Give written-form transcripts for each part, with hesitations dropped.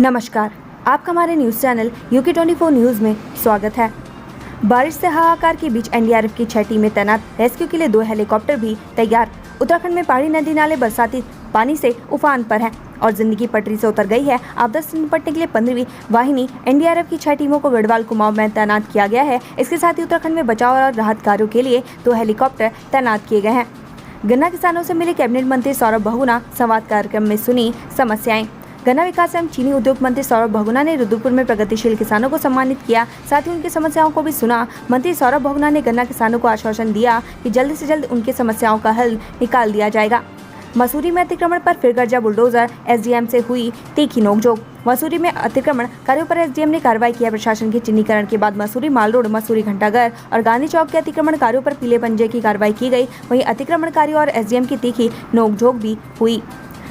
नमस्कार, आपका हमारे न्यूज़ चैनल UK24 न्यूज़ में स्वागत है। बारिश से हाहाकार के बीच एनडीआरएफ की 6 टीमें तैनात, रेस्क्यू के लिए 2 हेलीकॉप्टर भी तैयार। उत्तराखंड में पहाड़ी नदी नाले बरसाती पानी से उफान पर हैं और जिंदगी पटरी से उतर गई है। आपदा से निपटने के लिए 15वीं वाहिनी एनडीआरएफ की 6 टीमों को गढ़वाल कुमाऊं में तैनात किया गया है। इसके साथ ही उत्तराखंड में बचाव और राहत कार्यों के लिए 2 हेलीकॉप्टर तैनात किए गए हैं। गन्ना किसानों से मिले कैबिनेट मंत्री सौरभ बहुगुणा, संवाद कार्यक्रम में सुनी समस्याएं। गन्ना विकास एवं चीनी उद्योग मंत्री सौरभ बहुगुणा ने रुद्रपुर में प्रगतिशील किसानों को सम्मानित किया, साथ ही उनकी समस्याओं को भी सुना। मंत्री सौरभ बहुगुणा ने गन्ना किसानों को आश्वासन दिया कि जल्द से जल्द उनकी समस्याओं का हल निकाल दिया जाएगा। मसूरी में अतिक्रमण पर फिर गरजा बुलडोजर, एसडीएम से हुई तीखी नोकझोंक। मसूरी में अतिक्रमण कार्यों पर एसडीएम ने कार्रवाई किया। प्रशासन के चिन्हीकरण के बाद मसूरी माल रोड, मसूरी घंटाघर और गांधी चौक के अतिक्रमण कार्यों पर पीले पंजे की कार्रवाई की गई। वहीं अतिक्रमणकारियों और एसडीएम की तीखी नोकझोंक भी हुई।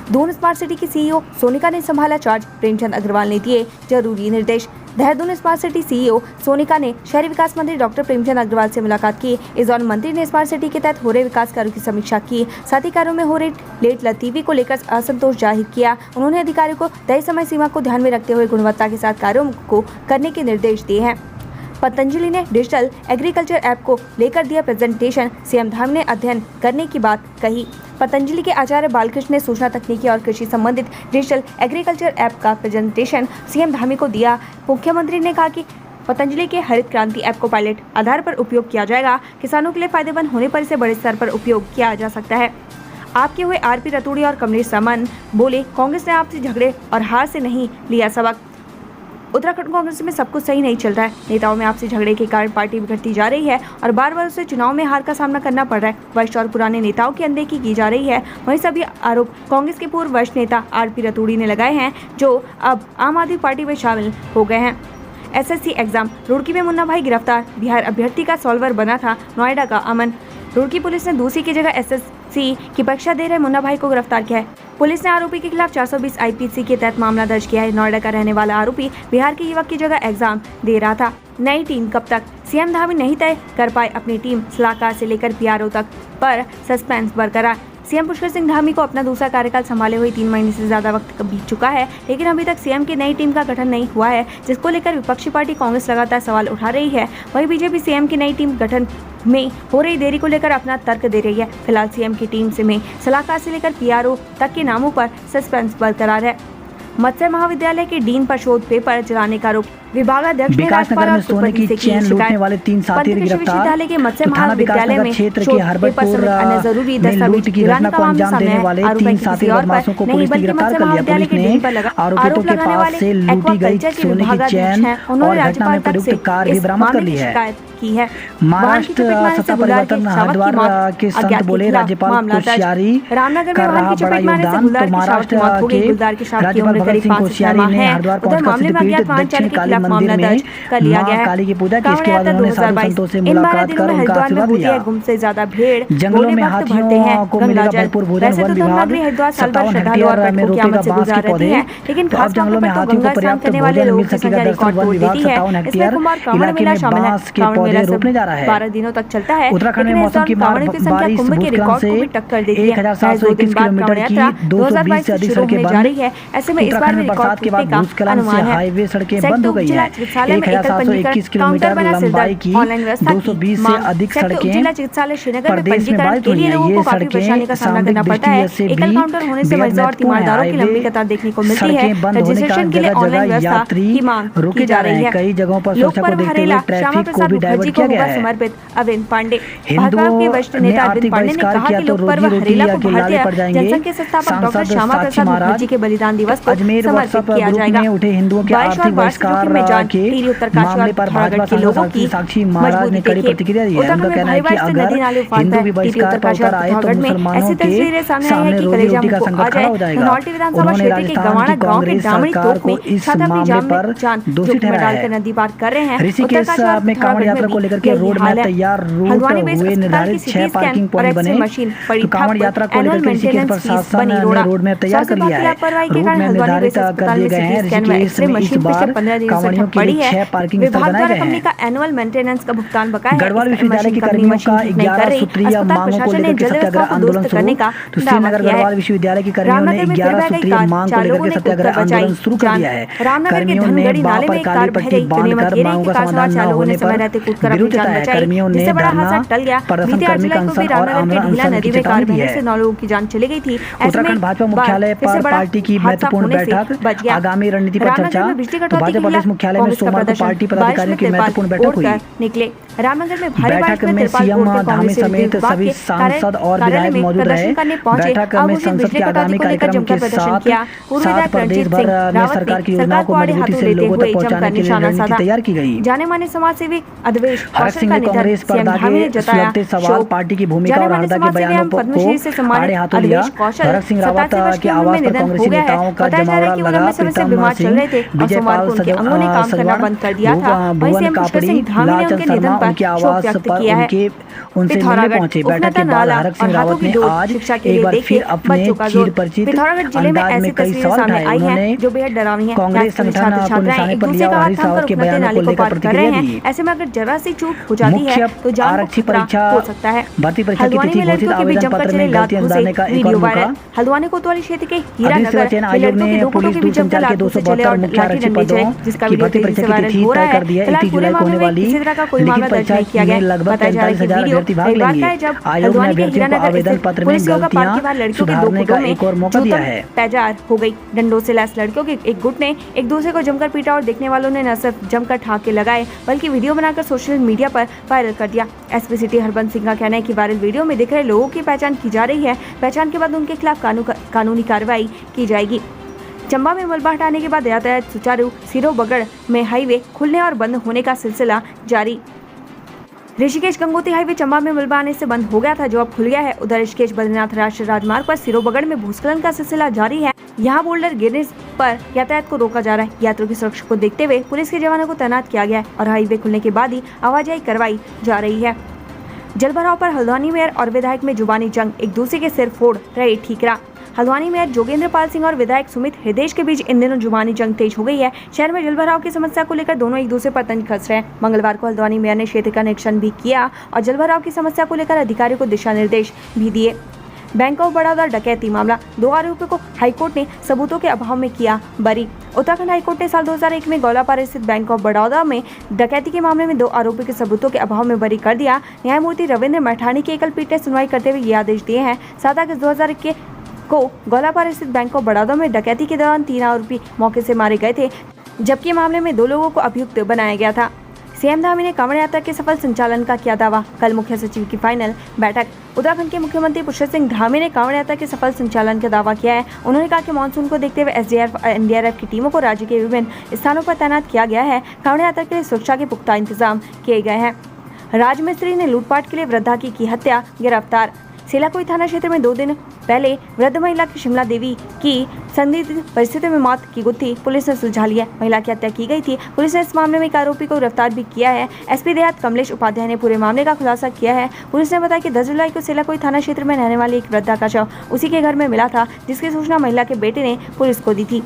दून स्मार्ट सिटी की सीईओ सोनिका ने संभाला चार्ज, प्रेमचंद अग्रवाल ने दिए जरूरी निर्देश। Dehradun smart city CEO Sonika ने शहरी विकास मंत्री डॉक्टर प्रेमचंद अग्रवाल से मुलाकात की। इस दौरान मंत्री ने स्मार्ट सिटी के तहत हो रहे विकास कार्यों की समीक्षा की, साथ ही कार्यों में हो रही लेट लतीफी को लेकर असंतोष जाहिर किया। उन्होंने अधिकारियों को तय समय सीमा को ध्यान में रखते हुए गुणवत्ता के साथ कार्यों को करने के निर्देश दिए हैं। पतंजलि ने डिजिटल एग्रीकल्चर ऐप को लेकर दिया प्रेजेंटेशन, सीएम धाम ने अध्ययन करने की बात कही। पतंजलि के आचार्य बालकृष्ण ने सूचना तकनीकी और कृषि संबंधित डिजिटल एग्रीकल्चर ऐप का प्रेजेंटेशन सीएम धामी को दिया। मुख्यमंत्री ने कहा कि पतंजलि के हरित क्रांति ऐप को पायलट आधार पर उपयोग किया जाएगा। किसानों के लिए फायदेमंद होने पर इसे बड़े स्तर पर उपयोग किया जा सकता है। आपके हुए आरपी रतूड़ी और कमलेश सामन बोले, कांग्रेस ने आपसी झगड़े और हार से नहीं लिया सबक। उत्तराखंड कांग्रेस में सब कुछ सही नहीं चल रहा है। नेताओं में आपसी झगड़े के कारण पार्टी बिगड़ती जा रही है और बार बार उसे चुनाव में हार का सामना करना पड़ रहा है। वरिष्ठ और पुराने नेताओं की अनदेखी की जा रही है। वहीं सभी आरोप कांग्रेस के पूर्व वरिष्ठ नेता आरपी रतूड़ी ने लगाए हैं, जो अब आम आदमी पार्टी में शामिल हो गए हैं। एसएससी एग्जाम, रुड़की में मुन्ना भाई गिरफ्तार। बिहार अभ्यर्थी का सॉल्वर बना था नोएडा का अमन। रुड़की पुलिस ने दूसरी की जगह एसएससी की परीक्षा दे रहे मुन्ना भाई को गिरफ्तार किया है। पुलिस ने आरोपी के खिलाफ 420 आईपीसी के तहत मामला दर्ज किया है। नोएडा का रहने वाला आरोपी बिहार के युवक की जगह एग्जाम दे रहा था। नई टीम कब तक? सीएम धामी नहीं तय कर पाए अपनी टीम, सलाहकार से लेकर पीआरओ तक पर सस्पेंस बरकरार। सीएम पुष्कर सिंह धामी को अपना दूसरा कार्यकाल संभाले हुए 3 महीने से ज्यादा वक्त बीत चुका है, लेकिन अभी तक सीएम की नई टीम का गठन नहीं हुआ है, जिसको लेकर विपक्षी पार्टी कांग्रेस लगातार सवाल उठा रही है। वहीं बीजेपी सीएम की नई टीम गठन में हो रही देरी को लेकर अपना तर्क दे रही है। फिलहाल सीएम की टीम से में सलाहकार से लेकर पीआरओ तक के नामों पर सस्पेंस बरकरार है। मत्स्य महाविद्यालय के डीन पर शोध पेपर चलाने का आरोप। विभागाध्यक्ष ने राज्यपाल और सोने की चैन लूटने वाले 3 साथी गिरफ्तार। विश्वविद्यालय के मत्स्य महाविद्यालय में क्षेत्र के हरबतपुर जरूरी में लूट की घटना को अंजाम देने वाले 3 साथी बदमाशों को पुलिस ने गिरफ्तार कर लिया। पुलिस ने आरोपितों के पास से लूटी गई सोने की चैन और घटना में प्रयुक्त कार भी बरामद कर ली है। महाराष्ट्र सत्ता परिवर्तन हरिद्वार के संत बोले, राज्यपाल कोश्यारी कर रहा बड़ा योगदान। तो महाराष्ट्र के राज्यपाल भगत सिंह कोश्यारी ने हरिद्वार पहुंचकर सिद्धपीठ दक्षिण काली मंदिर में मां काली की पूजा की। इसके बाद उन्होंने साधु संतों से मुलाकात कर उनका आशीर्वाद लिया। जंगलों में हाथियों को मिलेगा भरपूर भोजन। वन विभाग 57 हेक्टेयर में रोकेगा बांस के पौधे। अब जंगलों में हाथियों को पर्याप्त भोजन मिल सकेगा। दरअसल वन विभाग 57 हेक्टेयर इलाके में बांस के पौधे रोपने जा रहा है। 12 दिनों तक चलता है। उत्तराखंड में मौसम की बारिश भूस्खलन से 1721 किलोमीटर की 220 से अधिक सड़कें बंद। ऐसे में इस बार उत्तराखंड में बरसात के बाद भूस्खलन से हाईवे सड़कें बंद हो गई है। 1721 किलोमीटर लंबाई की 220 से अधिक सड़कें प्रदेश में बाधित हुई हैं। ये सड़कें सामूहिक दृष्टि से भी बेहद महत्वपूर्ण है। सड़कें बंद होने का जगह जगह यात्री रोके जा रहे हैं। कई जगहों पर सुरक्षा को देखते हुए ट्रैफिक को भी डाइवर्ट किया गया है। समर्पित अरविंद पांडे, हिंदुओं ने आर्थिक बहिष्कार किया तो रोजी रोटी के लाले पड़ जाएंगे। सांसद साक्षी महाराज के बलिदान दिवस को अजमेर व्हाट्सएप ग्रुप में उठे हिंदुओं के आर्थिक बहिष्कार के मामले पर भाजपा सांसद साक्षी महाराज ने कड़ी प्रतिक्रिया दी है। उनका कहना है कि अगर हिंदू भी बहिष्कार पर उतर आए तो मुसलमानों के सामने रोजी रोटी का संकट खड़ा हो जाएगा। उन्होंने राजस्थान की कांग्रेस सरकार को इस मामले पर दोषी ठहराया है। ऋषिकेश में कांवड़ यात्रा को लेकर के रोड मैप तैयार, रूट हुए निर्धारित 6 पार्किंग पॉइंट बने। तो कांवड़ यात्रा को लेकर के ऋषिकेश प्रशासन ने रोड मैप तैयार कर लिया है। रूट मैप निर्धारित कर दिए गए हैं। ऋषिकेश में इस बार कांवड़ कंपनियों के लिए 6 पार्किंग स्थल बनाए गए कंपनी हैं। का एनुअल मेंटेनेंस का भुगतान बकाया है। गढ़वाल विश्वविद्यालय के कर्मियों का 11 सूत्रीय मांगों को लेकर सत्याग्रह आंदोलन शुरू। तो श्रीनगर गढ़वाल विश्वविद्यालय के कर्मियों ने 11 सूत्रीय मांग को लेकर सत्याग्रह आंदोलन शुरू कर दिया है। कर्मियों ने बाह पर काली पट्टी बांधकर मांगों का समाधान न होने पर विरोध जताया। कर्मियों ने धरना प्रदर्शन करने का अनशन और अनशन की चेतावनी दी है। 9 लोगों की जान चली गई थी। उत्तराखंड भाजपा मुख्यालय पर पार्टी की महत्वपूर्ण बैठक, आगामी रणनीति पर चर्चा। तो भाजपा प्रदेश मुख्यालय में सोमवार को पार्टी पदाधिकारियों की महत्वपूर्ण बैठक हुई। निकले रामनगर में भारी बैठक में सीएम धामी समेत सभी सांसद और विधायक मौजूद रहे। बैठक में संसद के आगामी कार्यक्रम के साथ प्रदेश भर में सरकार की योजनाओं को मजबूती से लोगों तक पहुंचाने के लिए रणनीति तैयार की गई। जाने माने समाज सेवी अधवेश हरक सिंह ने कांग्रेस पर दागे लगते सवाल, पार्टी की भूमिका और हरदा के बयानों को आड़े हाथों लिया। भरत सिंह रावत के आवास पर कांग्रेसी नेताओं का जमावड़ा लगा। प्रीतम सिंह, विजय पाल सजवान, भुवन कापड़ी, लालचंद शर्मा उनके आवास पर उनसे मिलने पहुंचे। बैठक के बाद हरक सिंह रावत ने आज एक बार फिर अपने चिर परिचित अंदाज में कई सवाल उठाए। उन्होंने कांग्रेस संगठन को निशाने पर लिया और हरीश रावत के बयानों को लेकर प्रतिक्रिया दी। ऐसे में अगर जरा सी चूक हो जाती है तो आरक्षी परीक्षा हो सकता है। भर्ती परीक्षा की तिथि घोषित, आवेदन पत्र में गलतियां सुधारने का एक और मौका। हल्द्वानी कोतवाली क्षेत्र के चयन आयोग ने पुलिस दूर संचार के 272 मुख्य आरक्षी पदों की भर्ती परीक्षा की तिथि तय कर दी है। 31 जुलाई को होने वाली लिखित परीक्षा में लगभग 45,000 अभ्यर्थी भाग लेंगे। आयोग ने अभ्यर्थियों को आवेदन पत्र में गलतियां सुधारने का एक और मौका दिया है। पैजार हो गई। डंडों से लैस लड़कियों के एक गुट ने एक दूसरे को जमकर पीटा और देखने वालों ने न सिर्फ जमकर ठाके लगाए बल्कि वीडियो बनाकर सोशल मीडिया पर वायरल कर दिया। एसपी सिटी हरबंस सिंह का कहना है कि वायरल वीडियो में दिख रहे लोगों की पहचान की जा रही है। पहचान के बाद उनके खिलाफ कानूनी कार्रवाई की जाएगी। चंबा में मलबा हटाने के बाद यातायात सुचारू। सिरो बगड़ में हाईवे खुलने और बंद होने का सिलसिला जारी। ऋषिकेश गंगोत्री हाईवे चंबा में मलबा आने से बंद हो गया था, जो अब खुल गया है। उधर ऋषिकेश बद्रीनाथ राष्ट्रीय राजमार्ग पर सिरोबगढ़ में भूस्खलन का सिलसिला जारी है। यहाँ बोल्डर गिरने पर यातायात को रोका जा रहा है। यात्रियों की सुरक्षा को देखते हुए पुलिस के जवानों को तैनात किया गया है और हाईवे खुलने के बाद ही आवाजाही करवाई जा रही है। जलभराव पर हल्द्वानी मेयर और विधायक में जुबानी जंग, एक दूसरे के सिर फोड़ रहे ठीकरा। हल्द्वानी मेयर जोगेंद्र पाल सिंह और विधायक सुमित हृदय के बीच इन दिनों जुबानी जंग तेज हो गई है। शहर में जलभराव की समस्या को लेकर दोनों एक दूसरे पर तंज कस रहे हैं। मंगलवार को हल्द्वानी मेयर ने क्षेत्र का निरीक्षण भी किया और जलभराव की समस्या को लेकर अधिकारियों को दिशा निर्देश भी दिए। बैंक ऑफ बड़ौदा डकैती मामला, 2 आरोपियों को हाईकोर्ट ने सबूतों के अभाव में किया बरी। उत्तराखंड हाईकोर्ट ने साल 2001 में गौलापार स्थित बैंक ऑफ बड़ौदा में डकैती के मामले में 2 आरोपियों के सबूतों के अभाव में बरी कर दिया। न्यायमूर्ति रविंद्र मैठानी की एकल पीठ ने सुनवाई करते हुए ये आदेश दिए हैं। 7 अगस्त 2001 को गौलापार स्थित बैंक ऑफ बड़ौदा में डकैती के दौरान 3 आरोपी मौके से मारे गए थे, जबकि मामले में 2 लोगों को अभियुक्त बनाया गया था। सीएम धामी ने कांवड़ यात्रा के सफल संचालन का किया दावा। कल मुख्य सचिव की फाइनल बैठक। उत्तराखंड के मुख्यमंत्री पुष्कर सिंह धामी ने कांवड़ यात्रा के सफल संचालन का दावा किया है। उन्होंने कहा कि मानसून को देखते हुए एसडीआरएफ एनडीआरएफ की टीमों को राज्य के विभिन्न स्थानों पर तैनात किया गया है। कांवड़ यात्रा के लिए सुरक्षा के पुख्ता इंतजाम किए गए हैं। राजमिस्त्री ने लूटपाट के लिए वृद्धा की हत्या, गिरफ्तार। सेलाकोई थाना क्षेत्र में 2 दिन पहले वृद्ध महिला की शिमला देवी की संदिग्ध परिस्थितियों में मौत की गुत्थी पुलिस ने सुलझा ली है। महिला की हत्या की गई थी। पुलिस ने इस मामले में एक आरोपी को गिरफ्तार भी किया है। एसपी देहात कमलेश उपाध्याय ने पूरे मामले का खुलासा किया है। पुलिस ने बताया कि 10 जुलाई को सेलाकोई थाना क्षेत्र में रहने वाली एक वृद्धा का शव उसी के घर में मिला था, जिसकी सूचना महिला के बेटे ने पुलिस को दी थी।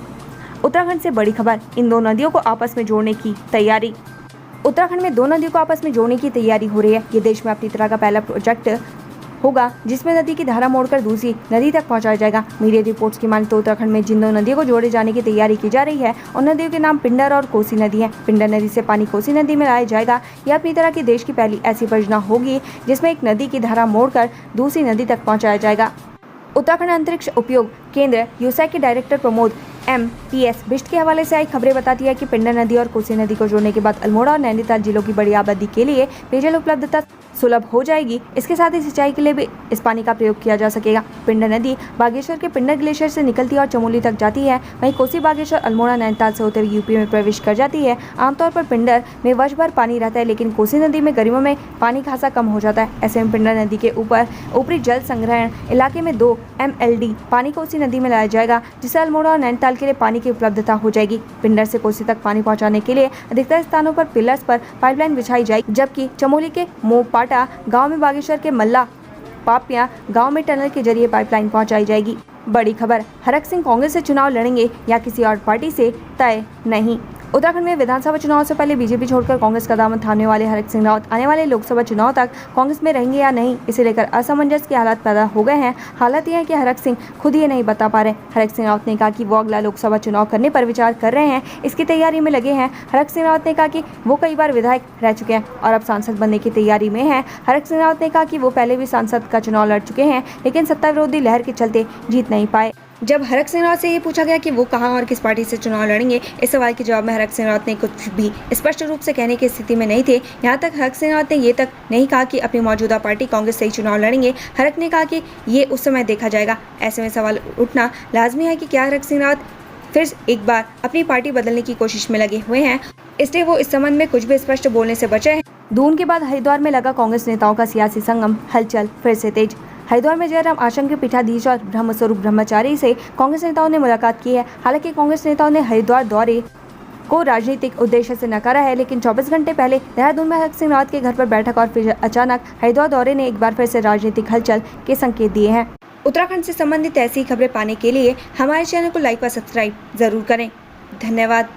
उत्तराखंड से बड़ी खबर, इन 2 नदियों को आपस में जोड़ने की तैयारी। उत्तराखंड में 2 नदियों को आपस में जोड़ने की तैयारी हो रही है। ये देश में अपनी तरह का पहला प्रोजेक्ट होगा जिसमें नदी की धारा मोड़कर दूसरी नदी तक पहुंचाया जाएगा। मीडिया रिपोर्ट्स की माने तो उत्तराखंड में जिन 2 नदियों को जोड़े जाने की तैयारी की जा रही है उन नदियों के नाम पिंडर और कोसी नदी है। पिंडर नदी से पानी कोसी नदी में लाया जाएगा। यह अपनी तरह की देश की पहली ऐसी परियोजना होगी जिसमें एक नदी की धारा मोड़कर दूसरी नदी तक पहुंचाया जाएगा। उत्तराखंड अंतरिक्ष उपयोग केंद्र यूसैक के डायरेक्टर प्रमोद MPS बिष्ट के हवाले से आई खबरें बताती है कि पिंडर नदी और कोसी नदी को जोड़ने के बाद अल्मोड़ा और नैनीताल जिलों की बड़ी आबादी के लिए पेयजल उपलब्धता सुलभ हो जाएगी। इसके साथ ही सिंचाई के लिए भी इस पानी का प्रयोग किया जा सकेगा। पिंडर नदी बागेश्वर के पिंडर ग्लेशियर से निकलती है और चमोली तक जाती है। वहीं कोसी बागेश्वर अल्मोड़ा नैनीताल से होते हुए यूपी में प्रवेश कर जाती है। आमतौर पर पिंडर में वर्ष भर पानी रहता है, लेकिन कोसी नदी में गर्मियों में पानी खासा कम हो जाता है। ऐसे में पिंडर नदी के ऊपरी जल संग्रहण इलाके में 2 MLD पानी कोसी नदी में लाया जाएगा, जिससे अल्मोड़ा और नैनीताल के लिए पानी की उपलब्धता हो जाएगी। पिंडर से कोसी तक पानी पहुंचाने के लिए अधिकतर स्थानों पर पिलर्स पर पाइपलाइन बिछाई जाएगी, जबकि चमोली के मोपाटा गांव में बागेश्वर के मल्ला पापिया गांव में टनल के जरिए पाइपलाइन पहुंचाई जाएगी। बड़ी खबर, हरक सिंह कांग्रेस से चुनाव लड़ेंगे या किसी और पार्टी से, तय नहीं। उत्तराखंड में विधानसभा चुनाव से पहले बीजेपी छोड़कर कांग्रेस का दामन थामने वाले हरक सिंह रावत आने वाले लोकसभा चुनाव तक कांग्रेस में रहेंगे या नहीं, इसे लेकर असमंजस के हालात पैदा हो गए हैं। हालात यह है कि हरक सिंह खुद ये नहीं बता पा रहे। हरक सिंह रावत ने कहा कि वो अगला लोकसभा चुनाव करने पर विचार कर रहे हैं, इसकी तैयारी में लगे हैं। हरक सिंह रावत ने कहा कि वो कई बार विधायक रह चुके हैं और अब सांसद बनने की तैयारी में हैं। हरक सिंह रावत ने कहा कि वो पहले भी सांसद का चुनाव लड़ चुके हैं, लेकिन सत्ता विरोधी लहर के चलते जीत नहीं पाए। जब हरक सिंह रावत से ये पूछा गया कि वो कहां और किस पार्टी से चुनाव लड़ेंगे, इस सवाल के जवाब में हरक सिंह रावत ने कुछ भी स्पष्ट रूप से कहने की स्थिति में नहीं थे। यहां तक हरक सिंह रावत ने ये तक नहीं कहा कि अपनी मौजूदा पार्टी कांग्रेस से ही चुनाव लड़ेंगे। हरक ने कहा कि ये उस समय देखा जाएगा। ऐसे में सवाल उठना लाजमी है कि क्या हरक सिंह रावत फिर एक बार अपनी पार्टी बदलने की कोशिश में लगे हुए हैं, इसलिए वो इस संबंध में कुछ भी स्पष्ट बोलने से बचे हैं। दून के बाद हरिद्वार में लगा कांग्रेस नेताओं का सियासी संगम, हलचल फिर से तेज। हरिद्वार में जयराम आश्रम के पीठाधीश और ब्रह्मस्वरूप ब्रह्मचारी से कांग्रेस नेताओं ने मुलाकात की है। हालांकि कांग्रेस नेताओं ने हरिद्वार दौरे को राजनीतिक उद्देश्य से नकारा है, लेकिन 24 घंटे पहले देहरादून में हरक सिंह रावत के घर पर बैठक और फिर अचानक हरिद्वार दौरे ने एक बार फिर से राजनीतिक हलचल के संकेत दिए हैं। उत्तराखंड से संबंधित ऐसी खबरें पाने के लिए हमारे चैनल को लाइक व सब्सक्राइब जरूर करें। धन्यवाद।